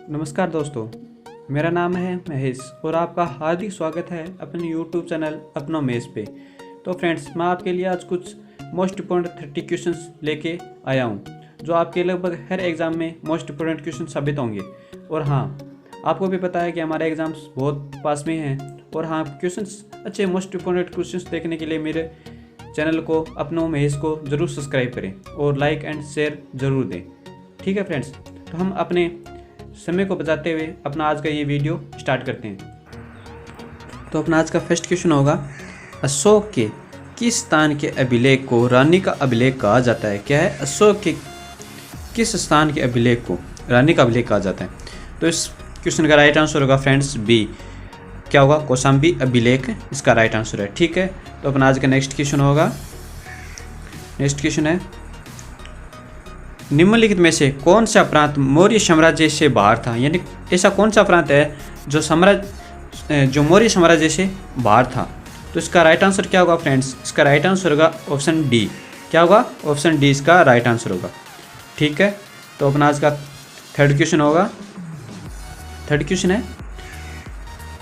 नमस्कार दोस्तों, मेरा नाम है महेश और आपका हार्दिक स्वागत है अपने YouTube चैनल अपना मेस पे। तो फ्रेंड्स, मैं आपके लिए आज कुछ मोस्ट इम्पोर्टेंट 30 क्वेश्चंस लेके आया हूँ जो आपके लगभग हर एग्ज़ाम में मोस्ट इम्पोर्टेंट क्वेश्चन साबित होंगे। और हाँ, आपको भी पता है कि हमारे एग्ज़ाम्स बहुत पास में हैं। और हाँ, क्वेश्चंस अच्छे मोस्ट इम्पोर्टेंट क्वेश्चंस देखने के लिए मेरे चैनल को अपना महेश को ज़रूर सब्सक्राइब करें और लाइक एंड शेयर ज़रूर दें। ठीक है फ्रेंड्स, तो हम अपने समय को बचाते हुए अपना आज का ये वीडियो स्टार्ट करते हैं। तो अपना आज का फर्स्ट क्वेश्चन होगा, अशोक के किस स्थान के अभिलेख को रानी का अभिलेख कहा जाता है? क्या है? अशोक के किस स्थान के अभिलेख को रानी का अभिलेख कहा जाता है? तो इस क्वेश्चन का राइट आंसर होगा फ्रेंड्स बी। क्या होगा? कौशाम्बी अभिलेख इसका राइट आंसर है। ठीक है, तो अपना आज का नेक्स्ट क्वेश्चन होगा, नेक्स्ट क्वेश्चन है, निम्नलिखित में से कौन सा प्रांत मौर्य साम्राज्य से बाहर था? यानी ऐसा कौन सा प्रांत है जो मौर्य साम्राज्य से बाहर था? तो इसका राइट आंसर क्या होगा फ्रेंड्स? इसका राइट आंसर होगा ऑप्शन डी। क्या होगा? ऑप्शन डी इसका राइट आंसर होगा। ठीक है, तो अपना आज का थर्ड क्वेश्चन होगा, थर्ड क्वेश्चन है,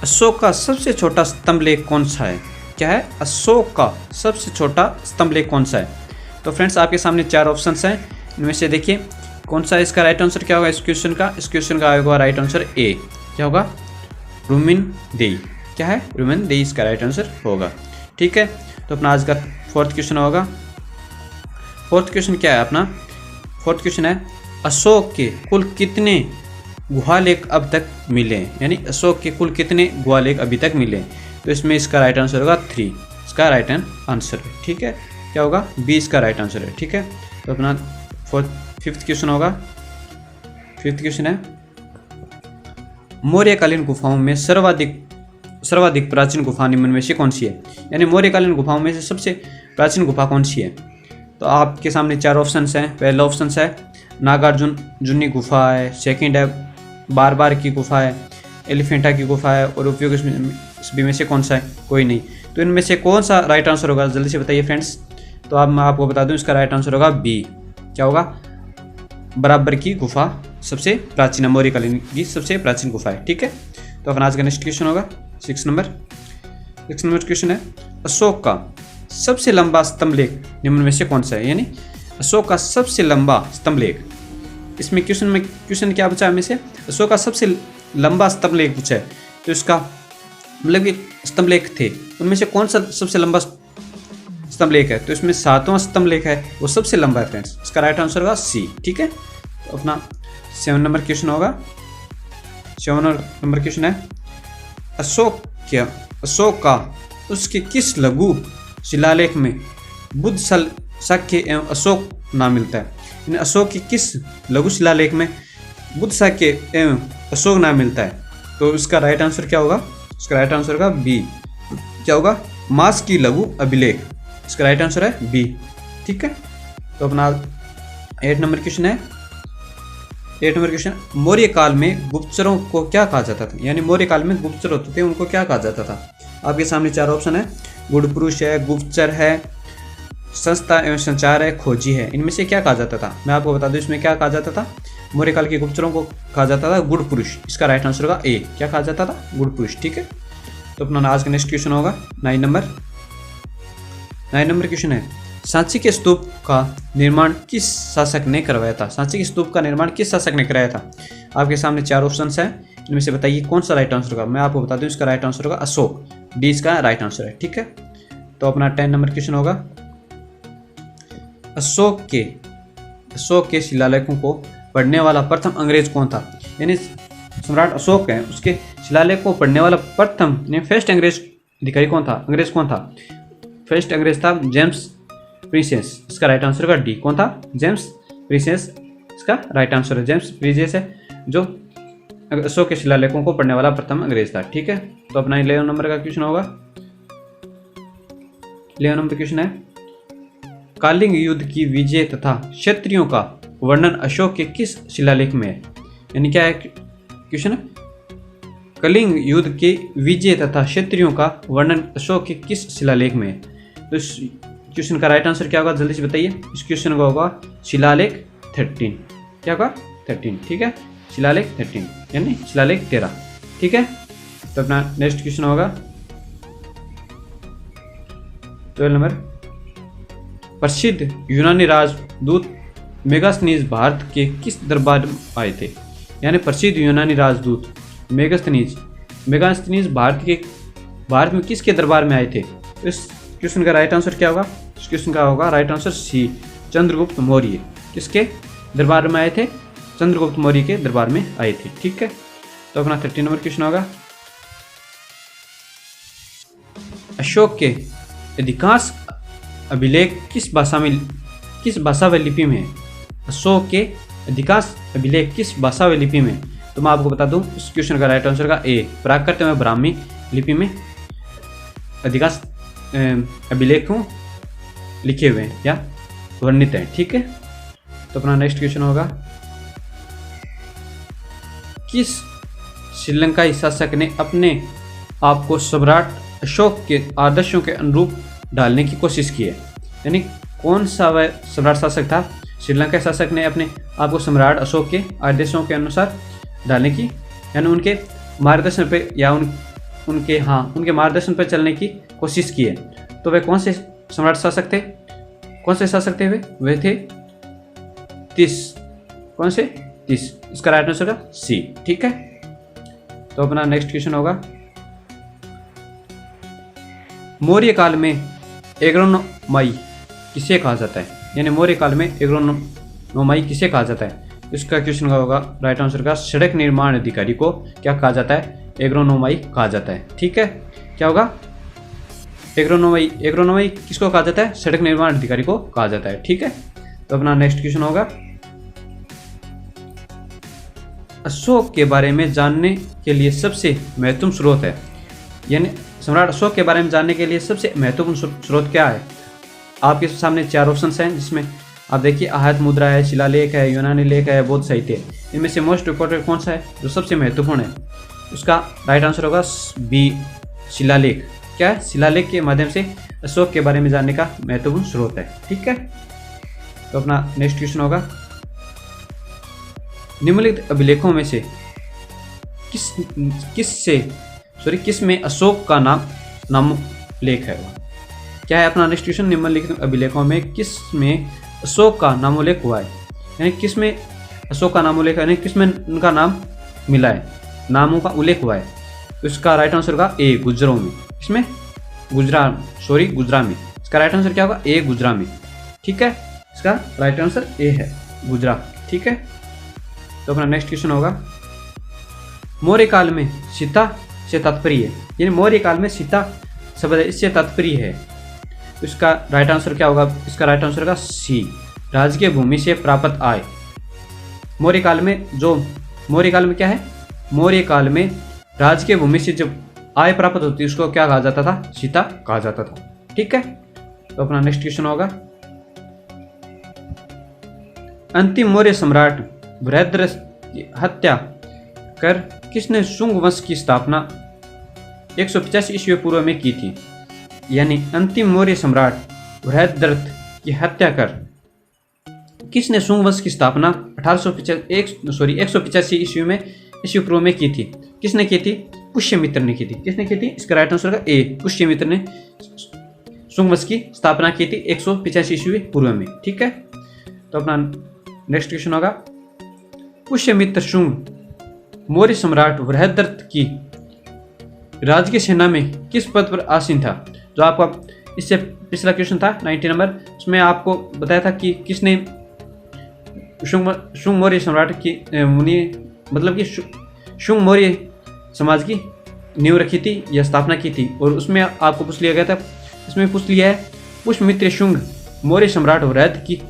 अशोक का सबसे छोटा स्तंभलेख कौन सा है? क्या है? अशोक का सबसे छोटा स्तंभलेख कौन सा है? तो फ्रेंड्स, आपके सामने चार ऑप्शंस हैं, इनमें से देखिए कौन सा इसका राइट आंसर क्या होगा इस क्वेश्चन का? इस क्वेश्चन का आएगा राइट आंसर ए। क्या होगा? रुमिनदेई। क्या है? रुमिनदेई इसका राइट आंसर होगा। ठीक है, तो अपना आज का फोर्थ क्वेश्चन होगा, फोर्थ क्वेश्चन क्या है अपना? फोर्थ क्वेश्चन है, अशोक के कुल कितने गुहालेख अब तक मिले? यानी अशोक के कुल कितने गुहालेख अभी तक मिले? तो इसमें इसका राइट आंसर होगा 3, इसका राइट आंसर है। ठीक है, क्या होगा? बी इसका राइट आंसर है। ठीक है, तो अपना फिफ्थ क्वेश्चन होगा, फिफ्थ क्वेश्चन है, मौर्यकालीन गुफाओं में सर्वाधिक प्राचीन गुफा निम्न में से कौन सी है? यानी मौर्यकालीन गुफाओं में से सबसे प्राचीन गुफा कौन सी है? तो आपके सामने चार ऑप्शंस हैं। पहला ऑप्शन है नागार्जुनी गुफा है, सेकंड है बारबार की गुफा है, एलिफेंटा की गुफा है, और उपयोग इसमें में से कौन सा है? कोई नहीं। तो इनमें से कौन सा राइट आंसर होगा? जल्दी से बताइए फ्रेंड्स। तो अब मैं आपको बता दूं, इसका राइट आंसर होगा बी। क्या होगा? बराबर की गुफा सबसे प्राचीन, मौर्यकालीन की सबसे प्राचीन गुफा है। ठीक है, तो अपना आज का नेक्स्ट क्वेश्चन होगा 6 नंबर क्वेश्चन है, अशोक का सबसे लंबा स्तंभलेख निम्न में से कौन सा है? यानी अशोक का सबसे लंबा स्तंभलेख, इसमें क्वेश्चन क्या पूछा है हमें से? अशोक का सबसे लंबा स्तंभलेख पूछा है। तो इसका मतलब कि स्तंभलेख थे, उनमें से कौन सा सबसे लंबा स्तंभलेख है? तो इसमें 7वां स्तंभलेख है, वो सबसे लंबा है फ्रेंड्स। इसका राइट आंसर होगा सी। ठीक है, तो अपना 7 नंबर क्वेश्चन होगा, 7 नंबर क्वेश्चन है, अशोक का उसके किस लघु शिलालेख में बुद्ध शाक्य एवं अशोक नाम मिलता है? यानी अशोक के किस लघु शिलालेख में बुद्ध शाक्य एवं अशोक नाम मिलता है? तो इसका राइट आंसर क्या होगा? इसका राइट आंसर होगा बी। क्या होगा? मास की लघु अभिलेख, इसका राइट आंसर है बी। ठीक है, तो अपना 8 नंबर क्वेश्चन है, 8 नंबर क्वेश्चन, मौर्य काल में गुप्तचरों को क्या कहा जाता था? यानी मौर्य काल में गुप्तचर होते थे, उनको क्या कहा जाता था? आपके सामने चार ऑप्शन है, गुड़ पुरुष है, गुप्तचर है, संस्था एवं संचार है, खोजी है। इनमें से क्या कहा जाता था? मैं आपको बता दूं, इसमें क्या कहा जाता था? मौर्य काल के गुप्तचरों को कहा जाता था गुड़ पुरुष। इसका राइट आंसर होगा ए। क्या कहा जाता था? गुड़ पुरुष। ठीक है, तो अपना आज का नेक्स्ट क्वेश्चन होगा 9 नंबर क्वेश्चन है, सांची के स्तूप का निर्माण किस शासक ने करवाया था? सांची के स्तूप का निर्माण किस शासक ने कराया था? आपके सामने चार ऑप्शंस हैं, इनमें से बताइए कौन सा राइट आंसर होगा? मैं आपको बता दूं, इसका राइट आंसर होगा अशोक। डी इसका राइट आंसर है। ठीक है, तो अपना 10 नंबर क्वेश्चन होगा, अशोक के शिलालेखों को पढ़ने वाला प्रथम अंग्रेज कौन था? यानी सम्राट अशोक है, उसके शिलालेख को पढ़ने वाला प्रथम फर्स्ट अंग्रेज अधिकारी कौन था? अंग्रेज कौन था? फर्स्ट अंग्रेज था जेम्स प्रिंसेस। इसका राइट आंसर होगा डी। कौन था? जेम्स प्रिंसेस, इसका राइट आंसर है। जेम्स प्रिंसेस है जो अशोक के शिलालेखों को पढ़ने वाला प्रथम अंग्रेज था। ठीक है, तो अपना 11 नंबर का क्वेश्चन होगा, 11 नंबर क्वेश्चन है, कालिंग युद्ध की विजय तथा क्षत्रियों का वर्णन अशोक के किस शिलालेख में है? यानी क्या है क्वेश्चन? कलिंग युद्ध के विजय तथा क्षत्रियों का वर्णन अशोक के किस शिलालेख में है? तो इस क्वेश्चन का राइट आंसर क्या होगा? जल्दी से बताइए। इस क्वेश्चन का होगा शिलालेख 13। क्या होगा? 13। ठीक है, शिलालेख 13 यानी शिलालेख 13। ठीक है, तो अपना नेक्स्ट क्वेश्चन होगा 12 नंबर। प्रसिद्ध यूनानी राजदूत मेगास्थनीज भारत के किस दरबार में आए थे? यानी प्रसिद्ध यूनानी राजदूत मेगास्थनीज भारत में किसके दरबार में आए थे? इस क्वेश्चन का राइट आंसर क्या होगा? इस क्वेश्चन का होगा right answer C, Chandragupta Maurya. किसके दरबार में आए थे? चंद्रगुप्त मौर्य के दरबार में आए थे। ठीक है, तो अपना 13 नंबर क्वेश्चन होगा अशोक के अधिकांश अभिलेख किस भाषा व लिपि में है? अशोक के अधिकांश अभिलेख किस भाषा व लिपि में? तो मैं आपको बता दूं, इस क्वेश्चन का राइट आंसर का ए, प्राकृत में ब्राह्मी लिपि में अधिकांश अभिलेखों लिखे हुए हैं या वर्णित हैं। ठीक है, तो अपना नेक्स्ट क्वेश्चन होगा किस श्रीलंकाई शासक ने अपने आप को सम्राट अशोक के आदर्शों के अनुरूप ढालने की कोशिश की है? यानी कौन सा वह सम्राट शासक था? श्रीलंका शासक ने अपने आप को सम्राट अशोक के आदेशों के अनुसार ढालने की, यानी उनके मार्गदर्शन पे या उनके मार्गदर्शन पर चलने की कोशिश की है। तो वे कौन से सम्राट शासक थे? कौन से शासक थे वे थे 30। कौन से? 30। इसका राइट आंसर का सी। ठीक है, तो अपना नेक्स्ट क्वेश्चन होगा मौर्य काल में एग्रोनोमाई किसे कहा जाता है? यानी मौर्य काल में एग्रोनोमाई किसे कहा जाता है? इसका क्वेश्चन का होगा राइट आंसर का सड़क निर्माण अधिकारी को क्या कहा जाता है? एग्रोनोमाई कहा जाता है। ठीक है, क्या होगा? एग्रोनोमाई किसको कहा जाता है? सड़क निर्माण अधिकारी को कहा जाता है। ठीक है, तो अपना नेक्स्ट क्वेश्चन होगा अशोक के बारे में जानने के लिए सबसे महत्वपूर्ण स्रोत है। यानी सम्राट अशोक के बारे में जानने के लिए सबसे महत्वपूर्ण स्रोत क्या है? आपके सामने 4 ऑप्शंस हैं, जिसमें आप देखिए आहत मुद्रा है, शिलालेख है, यूनानी लेख है, बौद्ध साहित्य है। इनमें से मोस्ट इम्पोर्टेंट कौन सा है जो सबसे महत्वपूर्ण है? उसका राइट आंसर होगा बी, शिलालेख। क्या है? शिलालेख के माध्यम से अशोक के बारे में जानने का महत्वपूर्ण स्रोत है। ठीक है, तो अपना नेक्स्ट क्वेश्चन होगा निम्नलिखित अभिलेखों में से किस में अशोक का नाम लेख है? क्या है अपना नेक्स्ट क्वेश्चन? निम्नलिखित अभिलेखों में किस में अशोक का नामोल्लेख हुआ है? यानी किस में अशोक का नामोल्लेख है, यानी किस में उनका नाम मिला है, नामों का उल्लेख हुआ है? तो इसका राइट आंसर होगा ए, गुजरों में। इसमें गुजरा में। इसका राइट आंसर क्या होगा? ए, गुजरा में। ठीक है, इसका राइट आंसर ए है, गुजरा। ठीक है, तो अपना नेक्स्ट क्वेश्चन होगा मौर्य काल में सीता से तात्पर्य है। यानी मौर्य काल में सीता शब्द है, इससे तात्पर्य है। तो इसका राइट आंसर क्या होगा? इसका राइट आंसर होगा सी, राजकीय भूमि से प्राप्त आय। मौर्य काल में क्या है? मौर्य काल में राजकीय भूमि से जब आय प्राप्त होती है उसको क्या कहा जाता था? सीता कहा जाता था। ठीक है, तो अपना नेक्स्ट क्वेश्चन होगा अंतिम मौर्य सम्राट बृहद्रथ की हत्या कर किसने शुंग वंश की स्थापना 185 ईस्वी पूर्व में की थी? यानी अंतिम मौर्य सम्राट बृहद्रथ की हत्या कर किसने शुंग वंश की स्थापना 185 ईस्वी पूर्व में की थी? किसने की थी? पुष्यमित्र ने की थी। किसने की थी? इसका राइट आंसर होगा ए, पुष्यमित्र ने शुंग वंश की स्थापना की थी 185 ईस्वी पूर्व में। ठीक है, तो अपना नेक्स्ट क्वेश्चन होगा पुष्यमित्र शुंग मौर्य सम्राट बृहद्रथ की राजकीय सेना में किस पद पर आसीन था? जो आपका इससे पिछला क्वेश्चन था 90 नंबर, उसमें आपको बताया था कि किसने शुंग मौर्य सम्राट की मतलब कि शुंग मौर्य समाज की नींव रखी थी या स्थापना की थी। और उसमें आपको पूछ लिया गया था, इसमें पूछ लिया है पुष्यमित्र शुंग मौर्य सम्राट बृहद्रथ की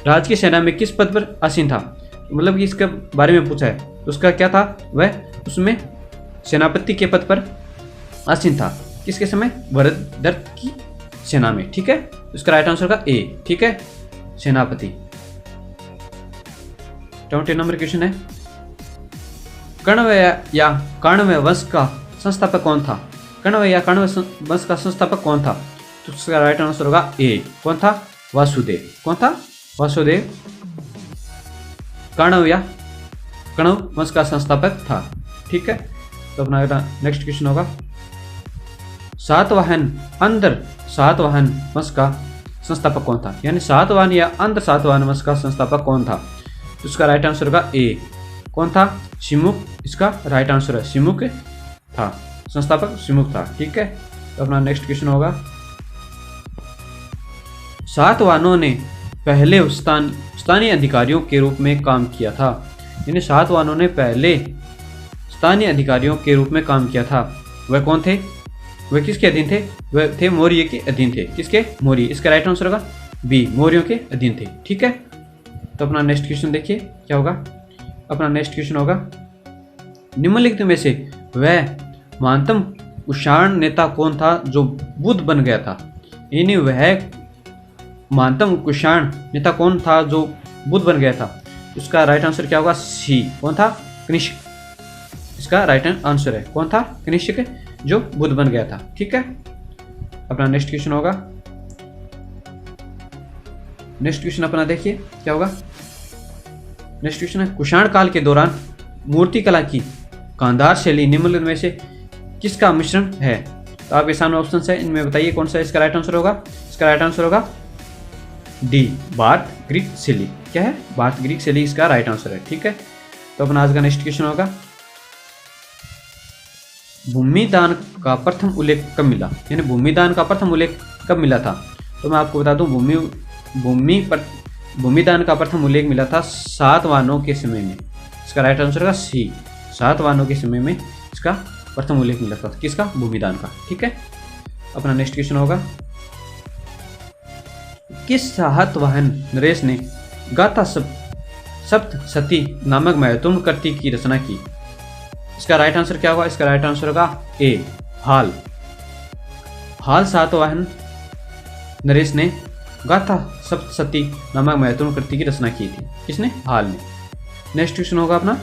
राजकीय सेना में किस पद पर आसीन था, मतलब कि इसके बारे में पूछा है। तो उसका क्या था? वह उसमें सेनापति के पद पर आसीन था। किसके समय? बृहद्रथ की सेना में। ठीक है, उसका राइट आंसर का ए। ठीक है, सेनापति। 20 नंबर क्वेश्चन है कण्व या काण्व वंश का संस्थापक कौन था? कण्व या काण्व वंश का संस्थापक कौन था? तो उसका राइट आंसर होगा ए। कौन था? वासुदेव। कौन था? वासुदेव। कण्व या कण्व वंश का संस्थापक था। ठीक है, तो अपना नेक्स्ट क्वेश्चन होगा सातवाहन वंश का संस्थापक कौन था, यानी सातवाहन या अंधर सातवाहन वंश का संस्थापक कौन था। तो इसका राइट आंसर होगा ए, कौन था, शिमुक। इसका राइट आंसर है शिमुक था, संस्थापक शिमुक था। ठीक है, तो अपना नेक्स्ट क्वेश्चन होगा सातवाहनों ने पहले स्थानीय अधिकारियों के रूप में काम किया था, यानी सातवाहनों ने पहले स्थानीय अधिकारियों के रूप में काम किया था। वह कौन थे, वह किसके अधीन थे, वह थे मौर्य के अधीन थे। किसके, मौर्य। इसका राइट आंसर होगा बी, मौर्यों के अधीन थे। ठीक है, तो अपना नेक्स्ट क्वेश्चन देखिए क्या होगा। अपना नेक्स्ट क्वेश्चन होगा निम्नलिखित में से वह महानतम कुषाण नेता कौन था जो बुद्ध बन गया था, यानी वह महानतम कुषाण नेता कौन था जो बुद्ध बन गया था। उसका राइट आंसर क्या होगा, सी, कौन था, कनिष्क। इसका राइट आंसर है कौन था, कनिष्क, जो बुद्ध बन गया था। ठीक है, अपना नेक्स्ट क्वेश्चन होगा, नेक्स्ट क्वेश्चन अपना देखिए क्या होगा। नेक्स्ट क्वेश्चन है कुषाण काल के दौरान मूर्ति कला की गांधार शैली निम्नलिखित में से किसका मिश्रण है। तो आपके सामने ऑप्शन है, इनमें बताइए कौन सा इसका राइट आंसर होगा। इसका राइट आंसर होगा डी, भारत ग्रीक शैली। क्या है, भारत ग्रीक शैली इसका राइट आंसर है। ठीक है, तो अपना आज का नेक्स्ट क्वेश्चन होगा भूमिदान का प्रथम उल्लेख कब मिला, यानी भूमिदान का प्रथम उल्लेख कब मिला था। तो मैं आपको बता दूं भूमिदान का प्रथम उल्लेख मिला था सातवाहनों के समय में। इसका राइट आंसर होगा सी, सातवाहनों के समय में इसका प्रथम उल्लेख मिला था। किसका, भूमिदान का। ठीक है, अपना नेक्स्ट क्वेश्चन होगा किस सातवाहन नरेश ने गाथा सप्तशती नामक महत्वपूर्ण कृति की रचना की। इसका राइट आंसर क्या होगा। इसका राइट आंसर होगा ए, हाल सातवाहन नरेश ने गाथा सप्तशती नामक महत्वपूर्ण कृति की रचना की थी। किसने, हाल ने। नेक्स्ट क्वेश्चन होगा अपना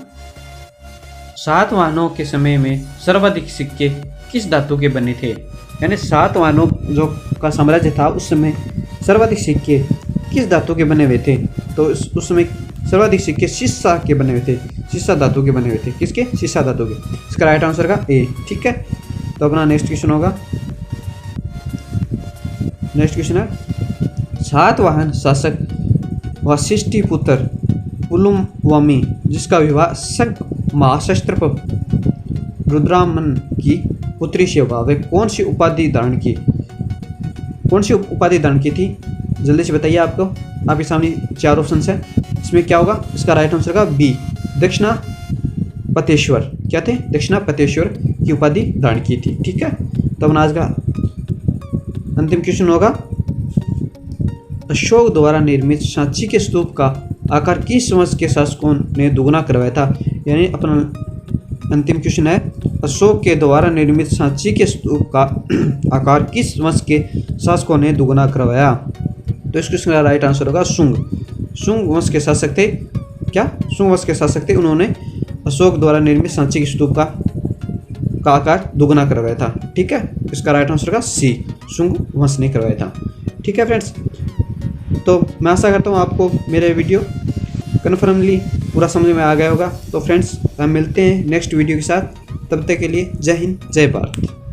सातवाहनों के समय में सर्वाधिक सिक्के किस धातु के बने थे, यानी सातवाहनों जो का साम्राज्य था उस समय सर्वाधिक सिक्के किस धातु के बने हुए थे। तो उस समय सर्वाधिक सिक्के शीशा के बने हुए थे, शीशा धातु के बने हुए थे। किसके, शीशा धातु के। इसका राइट आंसर का ए। ठीक है, तो अपना नेक्स्ट क्वेश्चन होगा, नेक्स्ट क्वेश्चन है सातवाहन शासक वशिष्ठिपुत्र पुलुमावी जिसका विवाह संघ महाशस्त्र रुद्रामन की पुत्री से हुआ, वह कौन सी उपाधि धारण की थी। जल्दी से बताइए। आपके सामने चार ऑप्शन है, इसमें क्या होगा। इसका राइट आंसर का बी, दक्षिणापतेश्वर। क्या थे, दक्षिणापतेश्वर की उपाधि धारण की थी। ठीक है, तो अपना आज का अंतिम क्वेश्चन होगा अशोक द्वारा निर्मित सांची के स्तूप का आकार किस वंश के शासकों ने दुगना करवाया था, यानी अपना अंतिम क्वेश्चन है अशोक के द्वारा निर्मित सांची के स्तूप का आकार किस वंश के शासकों ने दुगना करवाया। तो इस क्वेश्चन का राइट आंसर होगा शुंग वंश के शासक थे। क्या, शुंग वंश के शासक थे, उन्होंने अशोक द्वारा निर्मित सांची के स्तूप का आकार दुगना करवाया था। ठीक है, इसका राइट आंसर होगा सी, शुंग वंश ने करवाया था। ठीक है फ्रेंड्स, तो मैं आशा करता हूँ आपको मेरा वीडियो कन्फर्मली पूरा समझ में आ गया होगा। तो फ्रेंड्स हम मिलते हैं नेक्स्ट वीडियो के साथ, तब तक के लिए जय हिंद जय भारत।